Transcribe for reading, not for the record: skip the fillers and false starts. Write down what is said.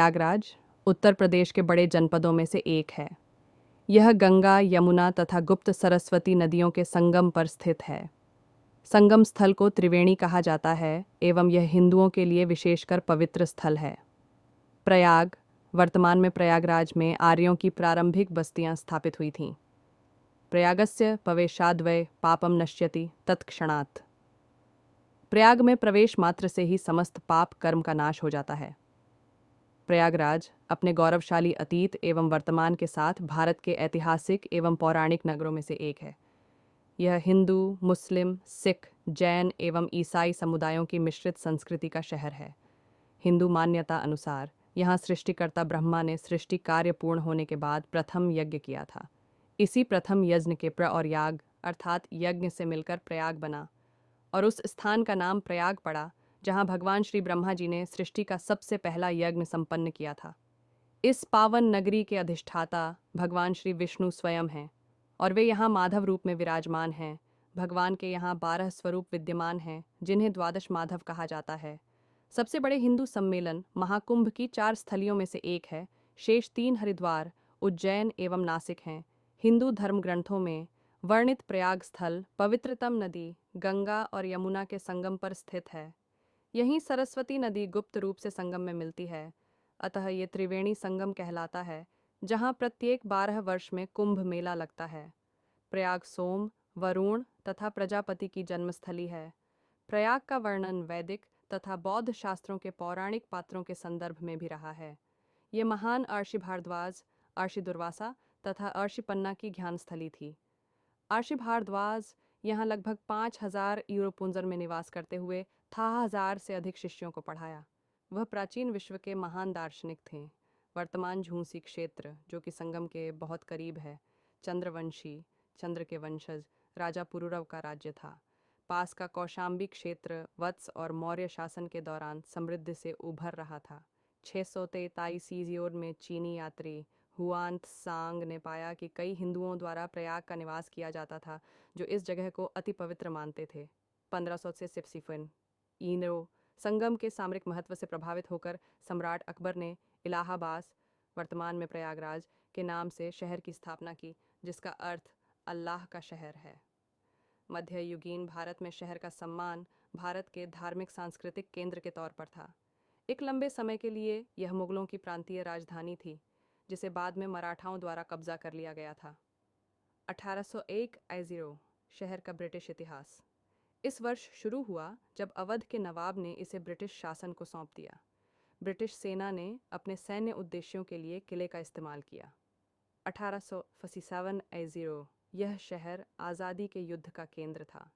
प्रयागराज उत्तर प्रदेश के बड़े जनपदों में से एक है। यह गंगा, यमुना तथा गुप्त सरस्वती नदियों के संगम पर स्थित है। संगम स्थल को त्रिवेणी कहा जाता है एवं यह हिंदुओं के लिए विशेषकर पवित्र स्थल है। प्रयाग, वर्तमान में प्रयागराज में आर्यों की प्रारंभिक बस्तियां स्थापित हुई थीं। प्रयागस्य प्रवेशाद्वै पापम नश्यति तत्क्षणात्। प्रयाग में प्रवेश मात्र से ही समस्त पाप कर्म का नाश हो जाता है। प्रयागराज अपने गौरवशाली अतीत एवं वर्तमान के साथ भारत के ऐतिहासिक एवं पौराणिक नगरों में से एक है। यह हिंदू, मुस्लिम, सिख, जैन एवं ईसाई समुदायों की मिश्रित संस्कृति का शहर है। हिंदू मान्यता अनुसार यहाँ सृष्टिकर्ता ब्रह्मा ने सृष्टि कार्य पूर्ण होने के बाद प्रथम यज्ञ किया था। इसी प्रथम यज्ञ के प्र और याग अर्थात यज्ञ से मिलकर प्रयाग बना और उस स्थान का नाम प्रयाग पड़ा जहाँ भगवान श्री ब्रह्मा जी ने सृष्टि का सबसे पहला यज्ञ संपन्न किया था। इस पावन नगरी के अधिष्ठाता भगवान श्री विष्णु स्वयं हैं और वे यहाँ माधव रूप में विराजमान हैं। भगवान के यहाँ 12 स्वरूप विद्यमान हैं जिन्हें द्वादश माधव कहा जाता है। सबसे बड़े हिंदू सम्मेलन महाकुंभ की 4 स्थलियों में से एक है। शेष 3 हरिद्वार, उज्जैन एवं नासिक हैं। हिंदू धर्म ग्रंथों में वर्णित प्रयाग स्थल पवित्रतम नदी गंगा और यमुना के संगम पर स्थित है। यहीं सरस्वती नदी गुप्त रूप से संगम में मिलती है। अतः ये त्रिवेणी संगम कहलाता है, जहाँ प्रत्येक 12 वर्ष में कुंभ मेला लगता है। प्रयाग सोम, वरुण तथा प्रजापति की जन्मस्थली है। प्रयाग का वर्णन वैदिक तथा बौद्ध शास्त्रों के पौराणिक पात्रों के संदर्भ में भी रहा है। ये महान अर्षि भारद्वाज, अर्षि दुर्वासा तथा अर्षि पन्ना की ज्ञानस्थली थी। अर्षि भारद्वाज यहाँ लगभग 5000 यूरोपुंजर में निवास करते हुए 1000 से अधिक शिष्यों को पढ़ाया। वह प्राचीन विश्व के महान दार्शनिक थे। वर्तमान झूंसी क्षेत्र, जो कि संगम के बहुत करीब है, चंद्रवंशी, चंद्र के वंशज राजा पुरुरव का राज्य था। पास का कौशाम्बी क्षेत्र वत्स और मौर्य शासन के दौरान समृद्धि से उभर रहा था। 623 ईस्वी में चीनी यात्री हुआन त्सांग ने पाया कि कई हिंदुओं द्वारा प्रयाग का निवास किया जाता था, जो इस जगह को अति पवित्र मानते थे। 1500 से सिप्सिफन ईनो संगम के सामरिक महत्व से प्रभावित होकर सम्राट अकबर ने इलाहाबाद, वर्तमान में प्रयागराज, के नाम से शहर की स्थापना की, जिसका अर्थ अल्लाह का शहर है। मध्ययुगीन भारत में शहर का सम्मान भारत के धार्मिक सांस्कृतिक केंद्र के तौर पर था। एक लंबे समय के लिए यह मुगलों की प्रांतीय राजधानी थी, जिसे बाद में मराठाओं द्वारा कब्जा कर लिया गया था। 1801 ईस्वी शहर का ब्रिटिश इतिहास। इस वर्ष शुरू हुआ जब अवध के नवाब ने इसे ब्रिटिश शासन को सौंप दिया। ब्रिटिश सेना ने अपने सैन्य उद्देश्यों के लिए किले का इस्तेमाल किया। 1847 ईस्वी यह शहर आज़ादी के युद्ध का केंद्र था।